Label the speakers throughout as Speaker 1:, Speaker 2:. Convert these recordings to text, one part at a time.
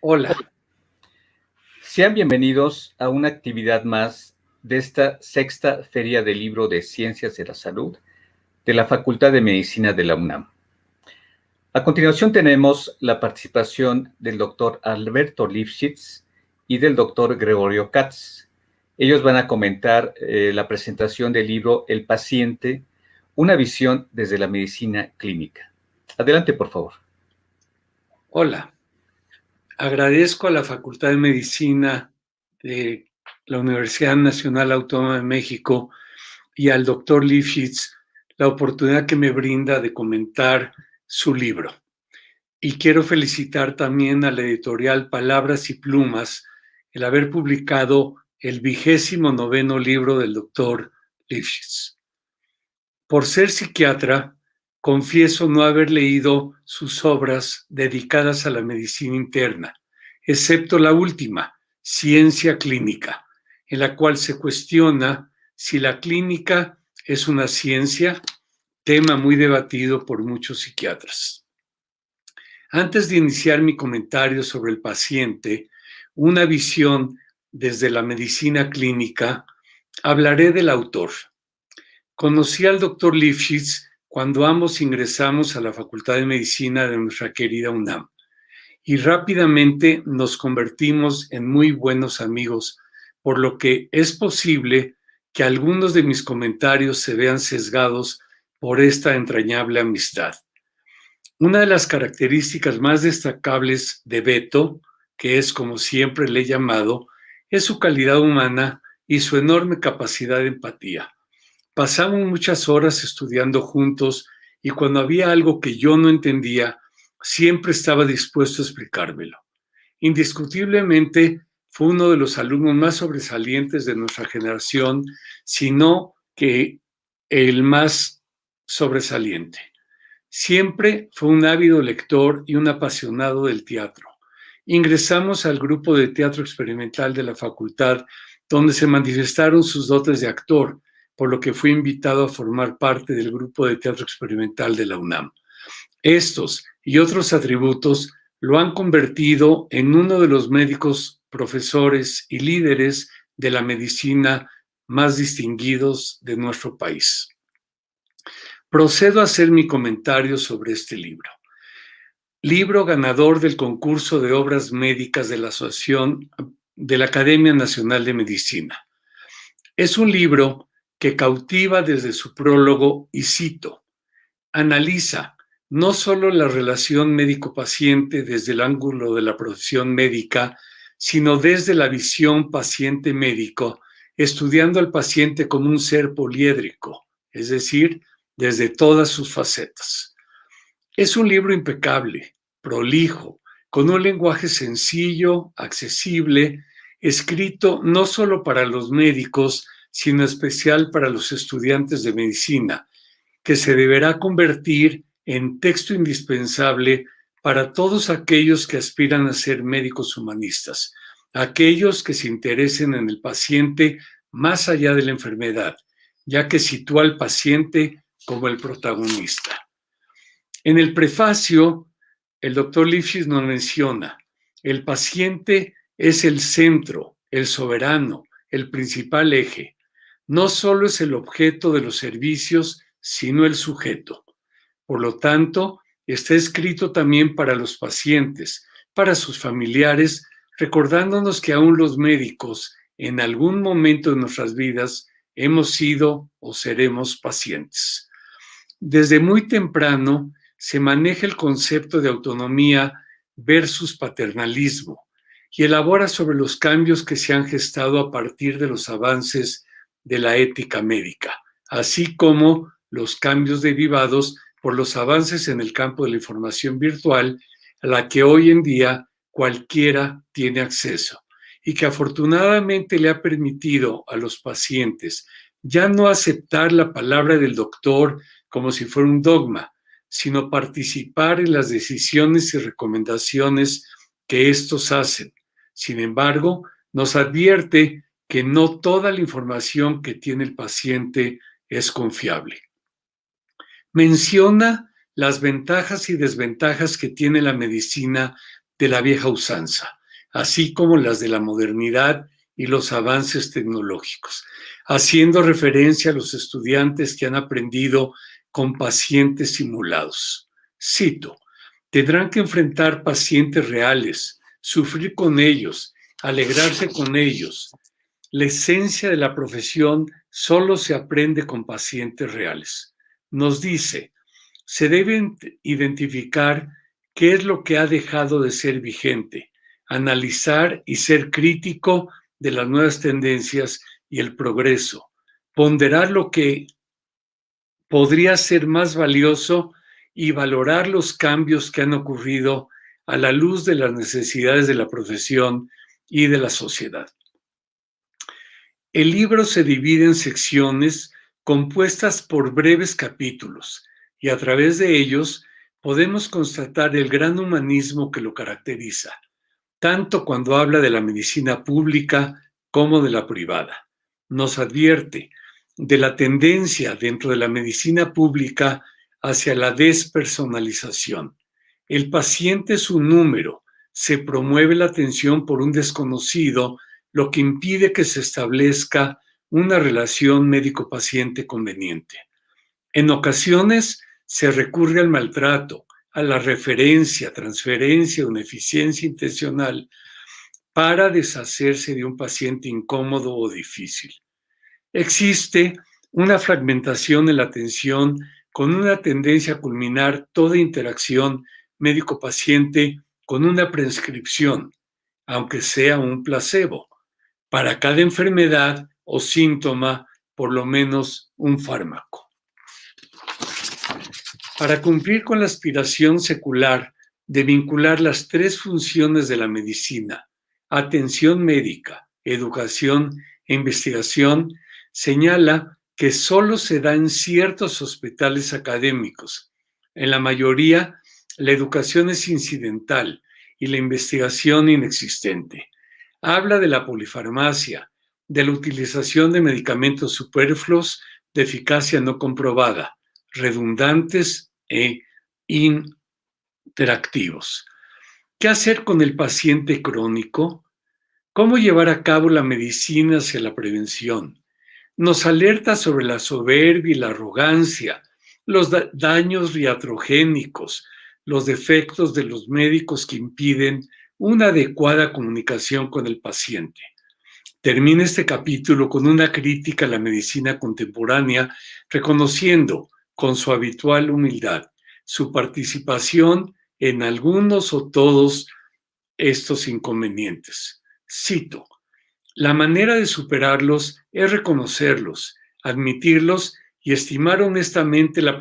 Speaker 1: Hola, sean bienvenidos a una actividad más de esta sexta Feria del Libro de Ciencias de la Salud de la Facultad de Medicina de la UNAM. A continuación tenemos la participación del doctor Alberto Lifshitz y del doctor Gregorio Katz. Ellos van a comentar la presentación del libro El paciente, una visión desde la medicina clínica. Adelante, por favor.
Speaker 2: Hola, agradezco a la Facultad de Medicina de la Universidad Nacional Autónoma de México y al doctor Lifshitz la oportunidad que me brinda de comentar su libro. Y quiero felicitar también a la editorial Palabras y Plumas el haber publicado el 29º libro del doctor Lifshitz. Por ser psiquiatra, confieso no haber leído sus obras dedicadas a la medicina interna, excepto la última, Ciencia Clínica, en la cual se cuestiona si la clínica es una ciencia, tema muy debatido por muchos psiquiatras. Antes de iniciar mi comentario sobre el paciente, una visión desde la medicina clínica, hablaré del autor. Conocí al doctor Lifshitz cuando ambos ingresamos a la Facultad de Medicina de nuestra querida UNAM y rápidamente nos convertimos en muy buenos amigos, por lo que es posible que algunos de mis comentarios se vean sesgados por esta entrañable amistad. Una de las características más destacables de Beto, que es como siempre le he llamado, es su calidad humana y su enorme capacidad de empatía. Pasamos muchas horas estudiando juntos y cuando había algo que yo no entendía, siempre estaba dispuesto a explicármelo. Indiscutiblemente fue uno de los alumnos más sobresalientes de nuestra generación, si no que el más sobresaliente. Siempre fue un ávido lector y un apasionado del teatro. Ingresamos al grupo de teatro experimental de la facultad, donde se manifestaron sus dotes de actor, por lo que fui invitado a formar parte del grupo de teatro experimental de la UNAM. Estos y otros atributos lo han convertido en uno de los médicos, profesores y líderes de la medicina más distinguidos de nuestro país. Procedo a hacer mi comentario sobre este libro. Libro ganador del concurso de obras médicas de la Asociación de la Academia Nacional de Medicina. Es un libro que cautiva desde su prólogo y cito, analiza no solo la relación médico-paciente desde el ángulo de la profesión médica, sino desde la visión paciente-médico, estudiando al paciente como un ser poliédrico, es decir, desde todas sus facetas. Es un libro impecable, prolijo, con un lenguaje sencillo, accesible, escrito no solo para los médicos, sino especial para los estudiantes de medicina, que se deberá convertir en texto indispensable para todos aquellos que aspiran a ser médicos humanistas, aquellos que se interesen en el paciente más allá de la enfermedad, ya que sitúa al paciente como el protagonista. En el prefacio, el doctor Lifshitz nos menciona, el paciente es el centro, el soberano, el principal eje. No solo es el objeto de los servicios, sino el sujeto. Por lo tanto, está escrito también para los pacientes, para sus familiares, recordándonos que aún los médicos, en algún momento de nuestras vidas, hemos sido o seremos pacientes. Desde muy temprano se maneja el concepto de autonomía versus paternalismo y elabora sobre los cambios que se han gestado a partir de los avances de la ética médica, así como los cambios derivados por los avances en el campo de la información virtual a la que hoy en día cualquiera tiene acceso y que afortunadamente le ha permitido a los pacientes ya no aceptar la palabra del doctor como si fuera un dogma, sino participar en las decisiones y recomendaciones que estos hacen. Sin embargo, nos advierte que no toda la información que tiene el paciente es confiable. Menciona las ventajas y desventajas que tiene la medicina de la vieja usanza, así como las de la modernidad y los avances tecnológicos, haciendo referencia a los estudiantes que han aprendido con pacientes simulados. Cito: tendrán que enfrentar pacientes reales, sufrir con ellos, alegrarse con ellos. La esencia de la profesión solo se aprende con pacientes reales. Nos dice, se debe identificar qué es lo que ha dejado de ser vigente, analizar y ser crítico de las nuevas tendencias y el progreso, ponderar lo que podría ser más valioso y valorar los cambios que han ocurrido a la luz de las necesidades de la profesión y de la sociedad. El libro se divide en secciones compuestas por breves capítulos y a través de ellos podemos constatar el gran humanismo que lo caracteriza, tanto cuando habla de la medicina pública como de la privada. Nos advierte de la tendencia dentro de la medicina pública hacia la despersonalización. El paciente es un número, se promueve la atención por un desconocido, lo que impide que se establezca una relación médico-paciente conveniente. En ocasiones se recurre al maltrato, a la referencia, transferencia, una eficiencia intencional para deshacerse de un paciente incómodo o difícil. Existe una fragmentación en la atención con una tendencia a culminar toda interacción médico-paciente con una prescripción, aunque sea un placebo, para cada enfermedad o síntoma, por lo menos un fármaco. Para cumplir con la aspiración secular de vincular las tres funciones de la medicina, atención médica, educación e investigación, señala que solo se da en ciertos hospitales académicos. En la mayoría, la educación es incidental y la investigación inexistente. Habla de la polifarmacia, de la utilización de medicamentos superfluos de eficacia no comprobada, redundantes e interactivos. ¿Qué hacer con el paciente crónico? ¿Cómo llevar a cabo la medicina hacia la prevención? Nos alerta sobre la soberbia y la arrogancia, los daños iatrogénicos, los defectos de los médicos que impiden una adecuada comunicación con el paciente. Termina este capítulo con una crítica a la medicina contemporánea, reconociendo con su habitual humildad su participación en algunos o todos estos inconvenientes. Cito: la manera de superarlos es reconocerlos, admitirlos y estimar honestamente la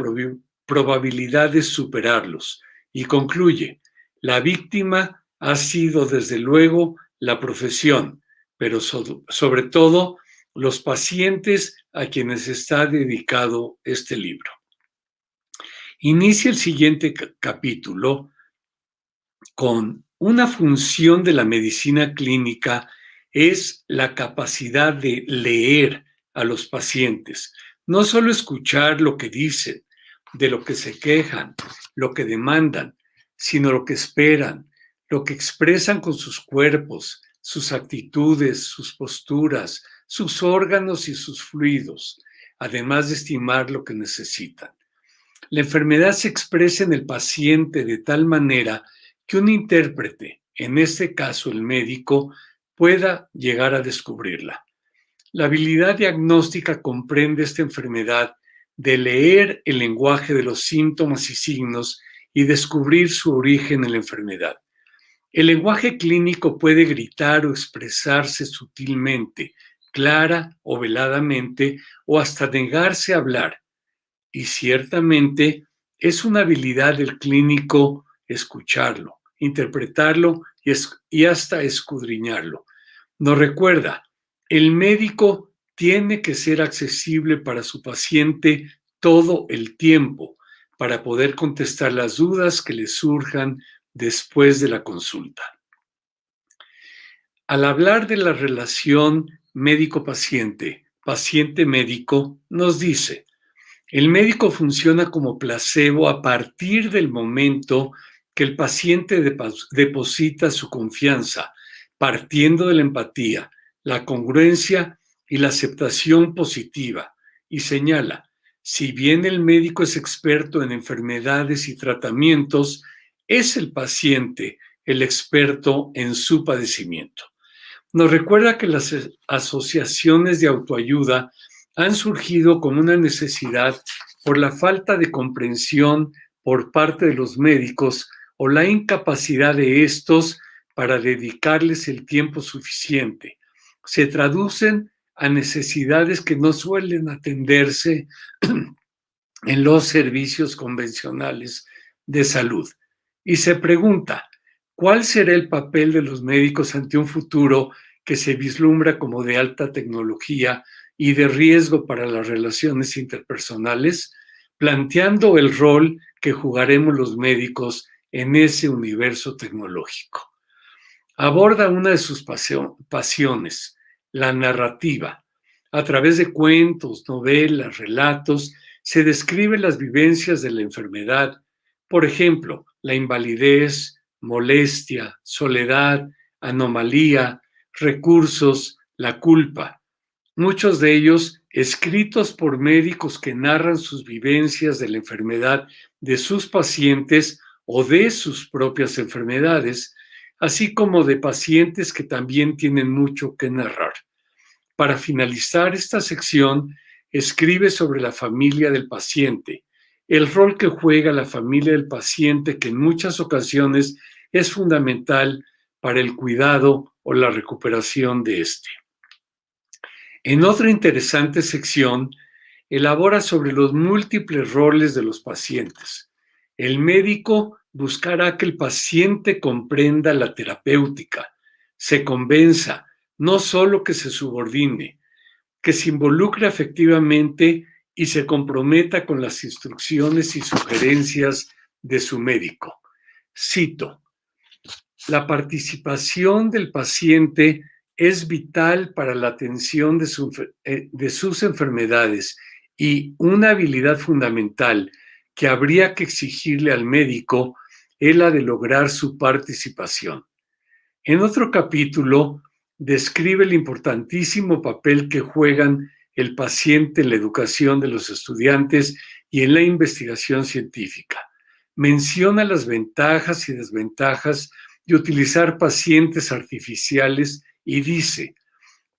Speaker 2: probabilidad de superarlos. Y concluye, la víctima ha sido desde luego la profesión, pero sobre todo los pacientes a quienes está dedicado este libro. Inicia el siguiente capítulo con una función de la medicina clínica es la capacidad de leer a los pacientes, no solo escuchar lo que dicen, de lo que se quejan, lo que demandan, sino lo que esperan, lo que expresan con sus cuerpos, sus actitudes, sus posturas, sus órganos y sus fluidos, además de estimar lo que necesitan. La enfermedad se expresa en el paciente de tal manera que un intérprete, en este caso el médico, pueda llegar a descubrirla. La habilidad diagnóstica comprende esta enfermedad de leer el lenguaje de los síntomas y signos y descubrir su origen en la enfermedad. El lenguaje clínico puede gritar o expresarse sutilmente, clara o veladamente, o hasta negarse a hablar. Y ciertamente es una habilidad del clínico escucharlo, interpretarlo y hasta escudriñarlo. Nos recuerda, el médico tiene que ser accesible para su paciente todo el tiempo para poder contestar las dudas que le surjan después de la consulta. Al hablar de la relación médico-paciente, paciente-médico, nos dice, el médico funciona como placebo a partir del momento que el paciente deposita su confianza partiendo de la empatía, la congruencia y la aceptación positiva, y señala, si bien el médico es experto en enfermedades y tratamientos, es el paciente el experto en su padecimiento. Nos recuerda que las asociaciones de autoayuda han surgido como una necesidad por la falta de comprensión por parte de los médicos o la incapacidad de estos para dedicarles el tiempo suficiente. Se traducen a necesidades que no suelen atenderse en los servicios convencionales de salud. Y se pregunta, ¿cuál será el papel de los médicos ante un futuro que se vislumbra como de alta tecnología y de riesgo para las relaciones interpersonales, planteando el rol que jugaremos los médicos en ese universo tecnológico? Aborda una de sus pasiones, la narrativa. A través de cuentos, novelas, relatos, se describen las vivencias de la enfermedad, por ejemplo, la invalidez, molestia, soledad, anomalía, recursos, la culpa. Muchos de ellos escritos por médicos que narran sus vivencias de la enfermedad de sus pacientes o de sus propias enfermedades, así como de pacientes que también tienen mucho que narrar. Para finalizar esta sección, escribe sobre la familia del paciente, el rol que juega la familia del paciente, que en muchas ocasiones es fundamental para el cuidado o la recuperación de este. En otra interesante sección, elabora sobre los múltiples roles de los pacientes. El médico buscará que el paciente comprenda la terapéutica, se convenza, no solo que se subordine, que se involucre efectivamente y se comprometa con las instrucciones y sugerencias de su médico. Cito, la participación del paciente es vital para la atención de sus enfermedades y una habilidad fundamental que habría que exigirle al médico es la de lograr su participación. En otro capítulo, describe el importantísimo papel que juegan el paciente en la educación de los estudiantes y en la investigación científica. Menciona las ventajas y desventajas de utilizar pacientes artificiales y dice,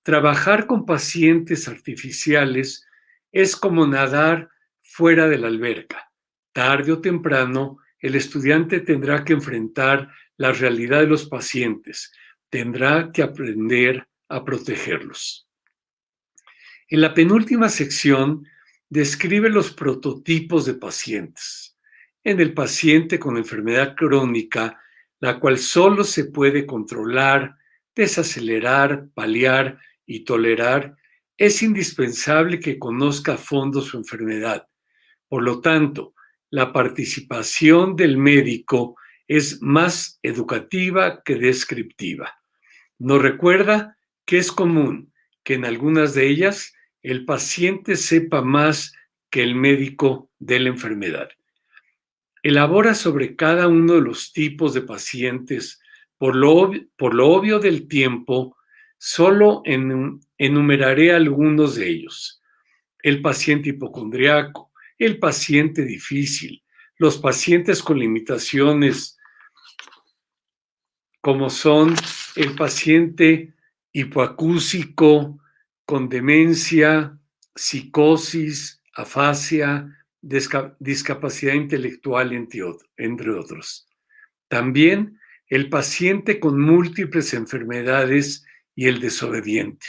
Speaker 2: trabajar con pacientes artificiales es como nadar fuera de la alberca. Tarde o temprano, el estudiante tendrá que enfrentar la realidad de los pacientes, tendrá que aprender a protegerlos. En la penúltima sección, describe los prototipos de pacientes. En el paciente con enfermedad crónica, la cual solo se puede controlar, desacelerar, paliar y tolerar, es indispensable que conozca a fondo su enfermedad. Por lo tanto, la participación del médico es más educativa que descriptiva. Nos recuerda que es común que en algunas de ellas el paciente sepa más que el médico de la enfermedad. Elabora sobre cada uno de los tipos de pacientes. Por lo obvio del tiempo, solo enumeraré algunos de ellos. El paciente hipocondriaco, el paciente difícil, los pacientes con limitaciones, como son el paciente hipoacúsico, con demencia, psicosis, afasia, discapacidad intelectual, entre otros. También el paciente con múltiples enfermedades y el desobediente.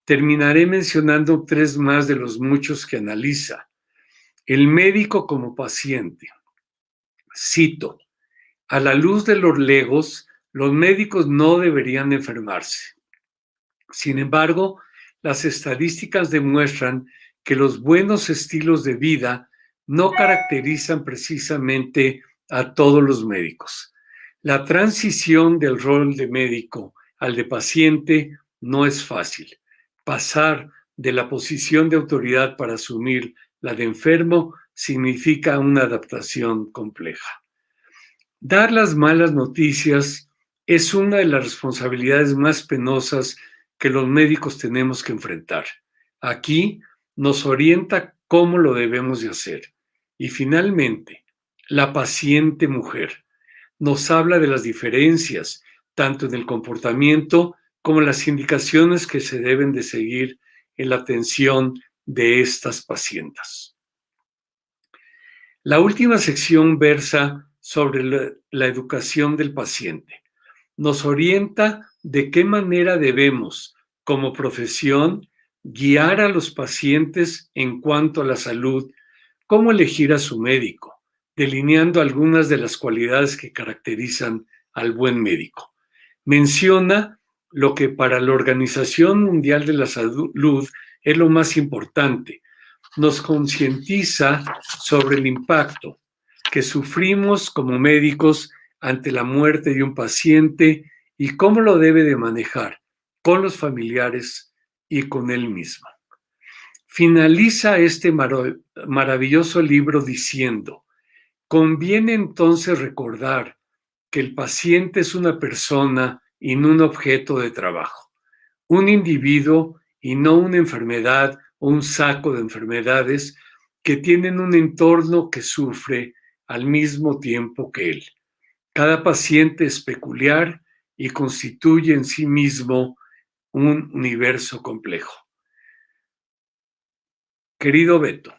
Speaker 2: Terminaré mencionando 3 más de los muchos que analiza. El médico como paciente. Cito, a la luz de los legos, los médicos no deberían enfermarse. Sin embargo, las estadísticas demuestran que los buenos estilos de vida no caracterizan precisamente a todos los médicos. La transición del rol de médico al de paciente no es fácil. Pasar de la posición de autoridad para asumir la de enfermo significa una adaptación compleja. Dar las malas noticias es una de las responsabilidades más penosas que los médicos tenemos que enfrentar. Aquí nos orienta cómo lo debemos de hacer. Y finalmente, la paciente mujer nos habla de las diferencias, tanto en el comportamiento como en las indicaciones que se deben de seguir en la atención de estas pacientes. La última sección versa sobre la educación del paciente. Nos orienta de qué manera debemos, como profesión, guiar a los pacientes en cuanto a la salud, cómo elegir a su médico, delineando algunas de las cualidades que caracterizan al buen médico. Menciona lo que para la Organización Mundial de la Salud es lo más importante. Nos concientiza sobre el impacto que sufrimos como médicos ante la muerte de un paciente y cómo lo debe de manejar con los familiares y con él mismo. Finaliza este maravilloso libro diciendo: conviene entonces recordar que el paciente es una persona y no un objeto de trabajo, un individuo y no una enfermedad o un saco de enfermedades que tienen un entorno que sufre al mismo tiempo que él. Cada paciente es peculiar y constituye en sí mismo un universo complejo. Querido Beto,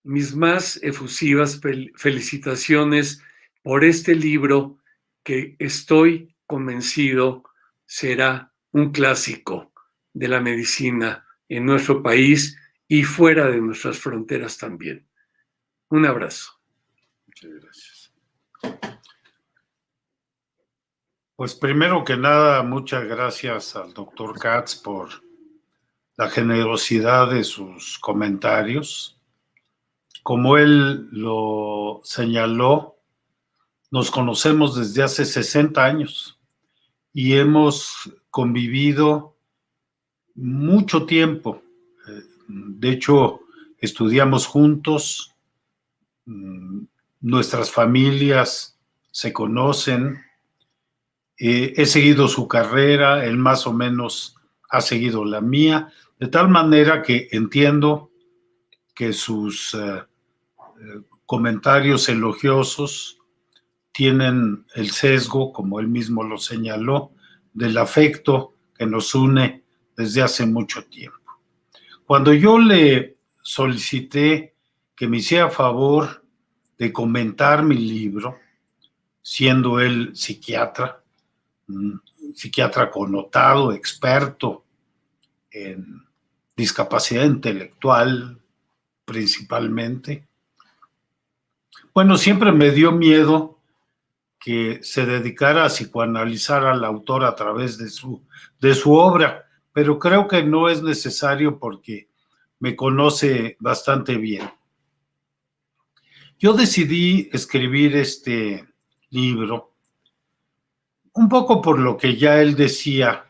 Speaker 2: mis más efusivas felicitaciones por este libro que estoy convencido será un clásico de la medicina en nuestro país y fuera de nuestras fronteras también. Un abrazo.
Speaker 3: Muchas gracias. Pues primero que nada, muchas gracias al doctor Katz por la generosidad de sus comentarios. Como él lo señaló, nos conocemos desde hace 60 años y hemos convivido mucho tiempo. De hecho, estudiamos juntos, nuestras familias se conocen, he seguido su carrera, él más o menos ha seguido la mía, de tal manera que entiendo que sus comentarios elogiosos tienen el sesgo, como él mismo lo señaló, del afecto que nos une desde hace mucho tiempo. Cuando yo le solicité que me hiciera favor de comentar mi libro, siendo él psiquiatra, psiquiatra connotado, experto en discapacidad intelectual principalmente, bueno, siempre me dio miedo que se dedicara a psicoanalizar al autor a través de su obra, pero creo que no es necesario porque me conoce bastante bien. Yo decidí escribir este libro un poco por lo que ya él decía,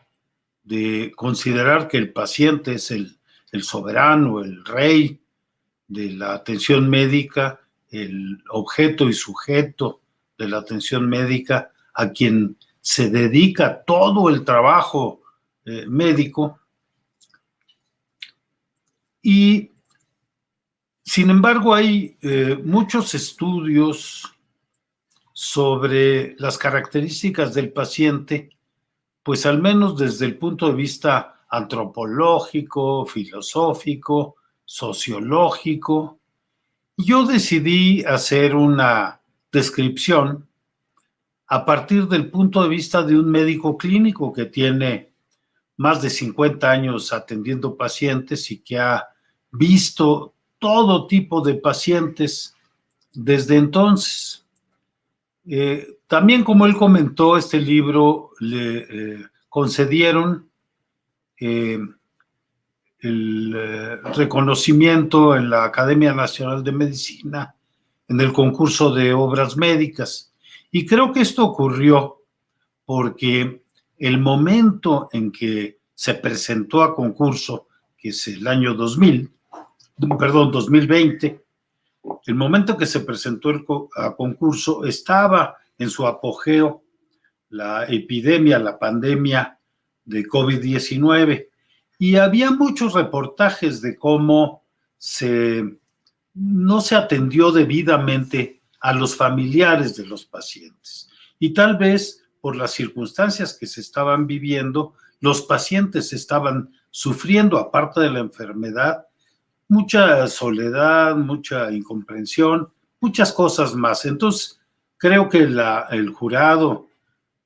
Speaker 3: de considerar que el paciente es el soberano, el rey de la atención médica, el objeto y sujeto de la atención médica, a quien se dedica todo el trabajo médico. Y sin embargo hay muchos estudios sobre las características del paciente, pues al menos desde el punto de vista antropológico, filosófico, sociológico. Yo decidí hacer una descripción a partir del punto de vista de un médico clínico que tiene más de 50 años atendiendo pacientes y que ha visto todo tipo de pacientes desde entonces. También, como él comentó, este libro le concedieron el reconocimiento en la Academia Nacional de Medicina en el concurso de obras médicas. Y creo que esto ocurrió porque el momento en que se presentó a concurso, que es el año 2020, el momento que se presentó a concurso estaba en su apogeo la epidemia, la pandemia de COVID-19, y había muchos reportajes de cómo no se atendió debidamente a los familiares de los pacientes. Y tal vez por las circunstancias que se estaban viviendo, los pacientes estaban sufriendo, aparte de la enfermedad, mucha soledad, mucha incomprensión, muchas cosas más. Entonces, creo que el jurado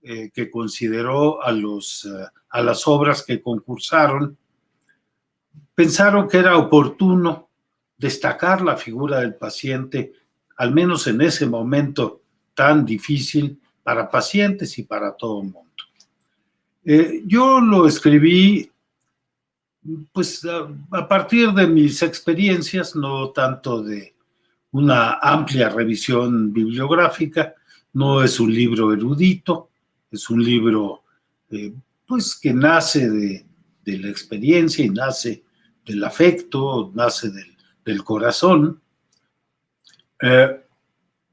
Speaker 3: que consideró a las obras que concursaron, pensaron que era oportuno destacar la figura del paciente, al menos en ese momento tan difícil para pacientes y para todo el mundo. Yo lo escribí pues a partir de mis experiencias, no tanto de una amplia revisión bibliográfica. No es un libro erudito, es un libro pues que nace de la experiencia y nace del afecto, nace del corazón.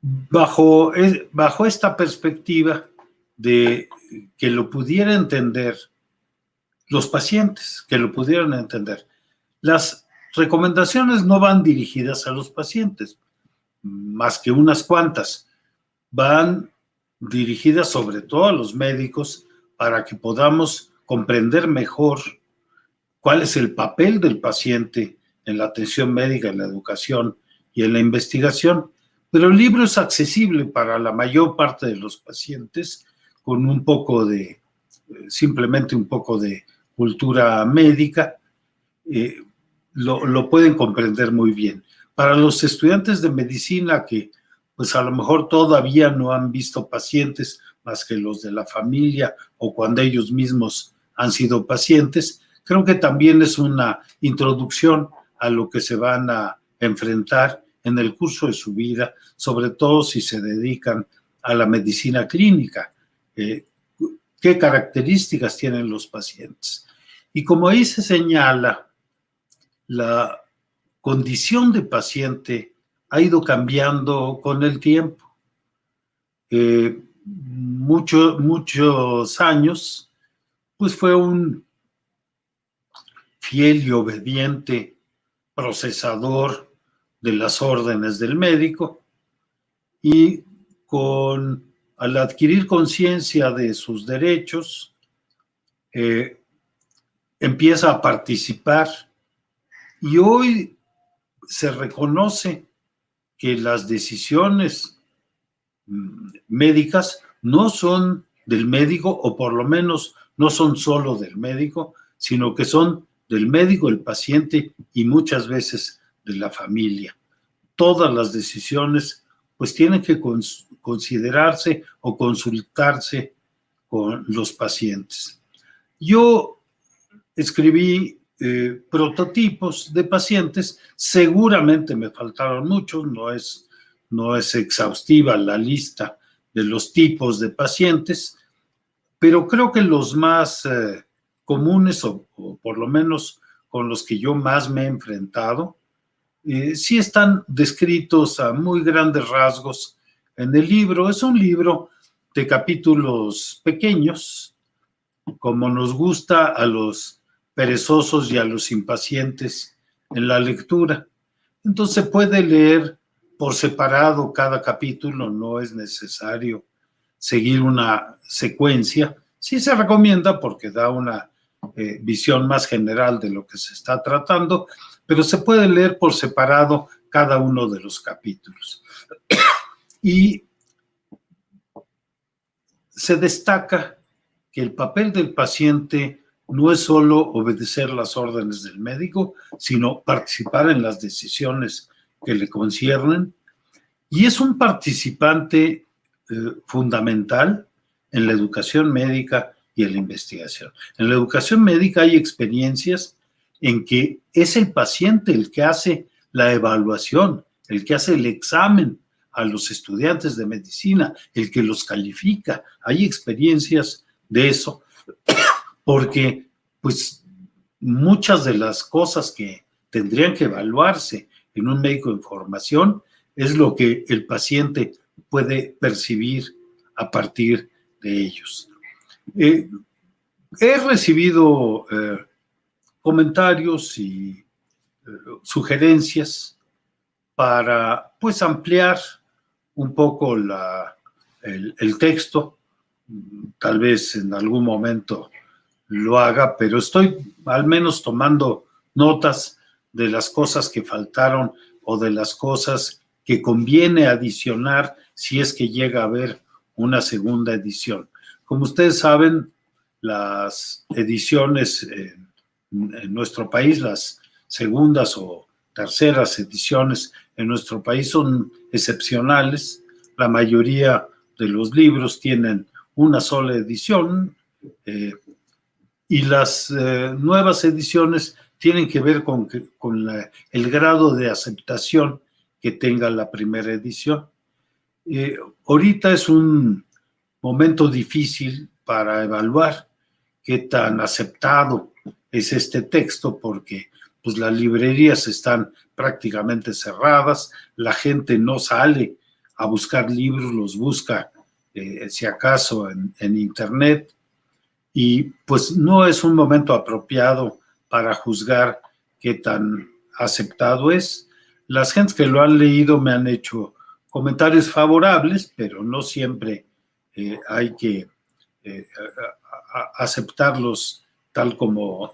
Speaker 3: Bajo esta perspectiva de que lo pudiera entender los pacientes, que lo pudieran entender. Las recomendaciones no van dirigidas a los pacientes, más que unas cuantas. Van dirigidas sobre todo a los médicos para que podamos comprender mejor cuál es el papel del paciente en la atención médica, en la educación y en la investigación. Pero el libro es accesible para la mayor parte de los pacientes con simplemente un poco de cultura médica, lo pueden comprender muy bien. Para los estudiantes de medicina que pues a lo mejor todavía no han visto pacientes más que los de la familia o cuando ellos mismos han sido pacientes, creo que también es una introducción a lo que se van a enfrentar en el curso de su vida, sobre todo si se dedican a la medicina clínica. ¿Qué características tienen los pacientes? Y como ahí se señala, la condición de paciente ha ido cambiando con el tiempo. Muchos años, pues fue un fiel y obediente procesador de las órdenes del médico, y al adquirir conciencia de sus derechos, empieza a participar, y hoy se reconoce que las decisiones médicas no son del médico, o por lo menos no son solo del médico, sino que son del médico, el paciente y muchas veces de la familia. Todas las decisiones pues tienen que considerarse o consultarse con los pacientes. Yo escribí prototipos de pacientes, seguramente me faltaron muchos, no es exhaustiva la lista de los tipos de pacientes, pero creo que los más comunes, o por lo menos con los que yo más me he enfrentado, sí están descritos a muy grandes rasgos en el libro. Es un libro de capítulos pequeños, como nos gusta a los perezosos y a los impacientes en la lectura. Entonces se puede leer por separado cada capítulo, no es necesario seguir una secuencia. Sí se recomienda porque da una visión más general de lo que se está tratando, pero se puede leer por separado cada uno de los capítulos. Y se destaca que el papel del paciente no es solo obedecer las órdenes del médico, sino participar en las decisiones que le conciernen, y es un participante fundamental en la educación médica y en la investigación. En la educación médica hay experiencias en que es el paciente el que hace la evaluación, el que hace el examen a los estudiantes de medicina, el que los califica. Hay experiencias de eso, porque pues muchas de las cosas que tendrían que evaluarse en un médico en formación es lo que el paciente puede percibir a partir de ellos. He recibido comentarios y sugerencias para, pues, ampliar un poco el texto. Tal vez en algún momento lo haga, pero estoy al menos tomando notas de las cosas que faltaron o de las cosas que conviene adicionar si es que llega a haber una segunda edición. Como ustedes saben, las ediciones en nuestro país, las segundas o terceras ediciones en nuestro país son excepcionales. La mayoría de los libros tienen una sola edición y las nuevas ediciones tienen que ver con el grado de aceptación que tenga la primera edición. Ahorita es un momento difícil para evaluar qué tan aceptado es este texto, porque pues, las librerías están prácticamente cerradas, la gente no sale a buscar libros, los busca si acaso en internet, y pues no es un momento apropiado para juzgar qué tan aceptado es. Las gentes que lo han leído me han hecho comentarios favorables, pero no siempre hay que aceptarlos tal como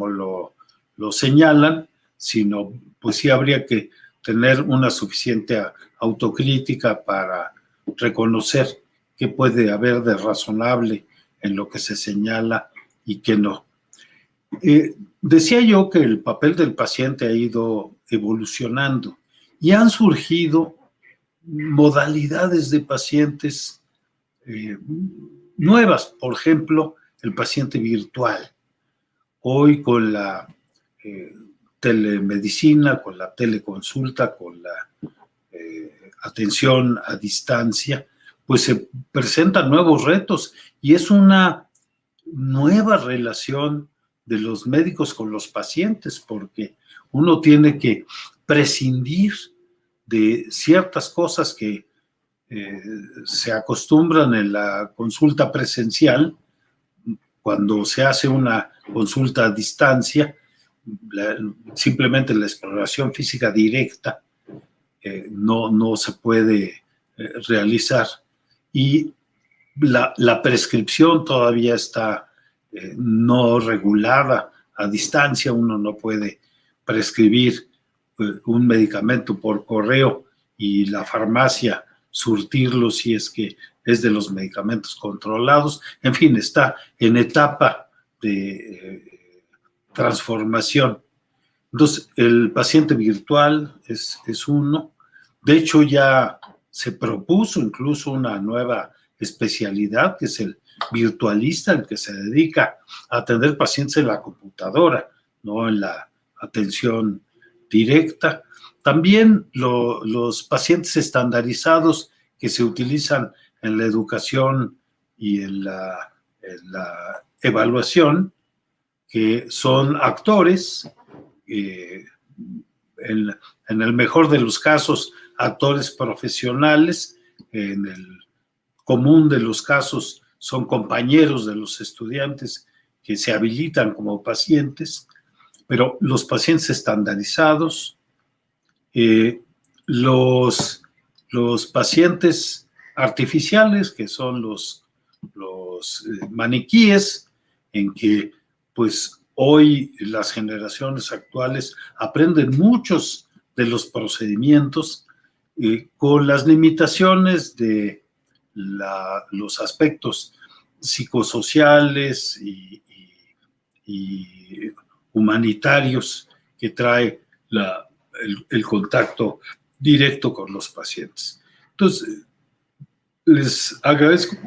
Speaker 3: lo señalan, sino pues sí habría que tener una suficiente autocrítica para reconocer qué puede haber de razonable en lo que se señala y qué no. Decía yo que el papel del paciente ha ido evolucionando y han surgido modalidades de pacientes nuevas, por ejemplo, el paciente virtual. Hoy con la telemedicina, con la teleconsulta, con la atención a distancia, pues se presentan nuevos retos y es una nueva relación de los médicos con los pacientes, porque uno tiene que prescindir de ciertas cosas que se acostumbran en la consulta presencial. Cuando se hace una consulta a distancia, simplemente la exploración física directa no se puede realizar. Y la prescripción todavía está no regulada a distancia. Uno no puede prescribir un medicamento por correo y la farmacia surtirlo si es que es de los medicamentos controlados. En fin, está en etapa de transformación. Entonces, el paciente virtual es uno. De hecho, ya se propuso incluso una nueva especialidad, que es el virtualista, el que se dedica a atender pacientes en la computadora, no en la atención directa. También los pacientes estandarizados que se utilizan en la educación y en la evaluación, que son actores, en el mejor de los casos, actores profesionales, en el común de los casos son compañeros de los estudiantes que se habilitan como pacientes, pero los pacientes estandarizados, los pacientes artificiales, que son los maniquíes, en que pues hoy las generaciones actuales aprenden muchos de los procedimientos con las limitaciones de los aspectos psicosociales y humanitarios que trae el contacto directo con los pacientes. Entonces, les agradezco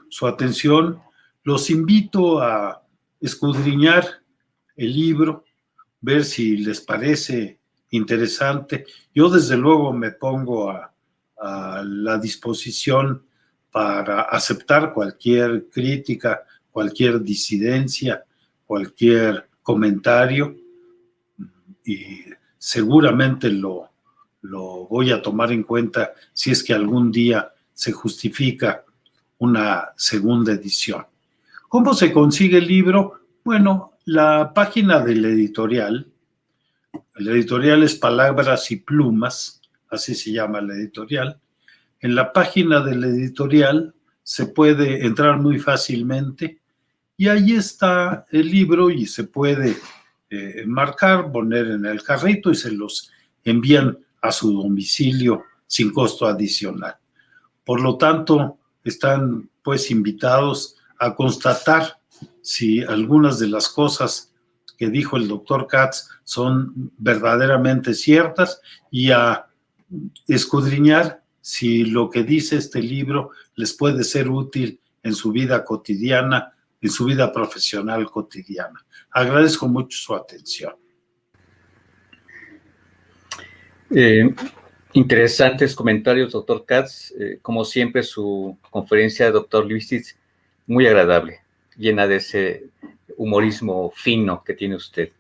Speaker 3: su atención. Los invito a escudriñar el libro, ver si les parece interesante. Yo, desde luego, me pongo a la disposición para aceptar cualquier crítica, cualquier disidencia, cualquier comentario, y seguramente lo voy a tomar en cuenta si es que algún día se justifica una segunda edición. ¿Cómo se consigue el libro? Bueno, la página del editorial, el editorial es Palabras y Plumas, así se llama la editorial. En la página del editorial se puede entrar muy fácilmente y ahí está el libro y se puede marcar, poner en el carrito y se los envían a su domicilio sin costo adicional. Por lo tanto, están pues invitados a constatar si algunas de las cosas que dijo el doctor Katz son verdaderamente ciertas y a escudriñar si lo que dice este libro les puede ser útil en su vida cotidiana, en su vida profesional cotidiana. Agradezco mucho su atención.
Speaker 1: Interesantes comentarios, doctor Katz. Como siempre, su conferencia, doctor Lifshitz, muy agradable, llena de ese humorismo fino que tiene usted.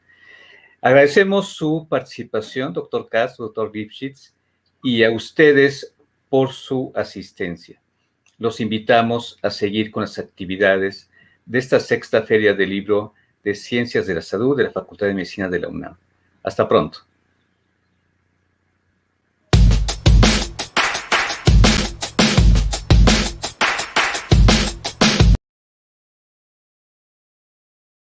Speaker 1: Agradecemos su participación, doctor Katz, doctor Lifshitz, y a ustedes por su asistencia. Los invitamos a seguir con las actividades de esta sexta Feria del Libro de Ciencias de la Salud de la Facultad de Medicina de la UNAM. Hasta pronto.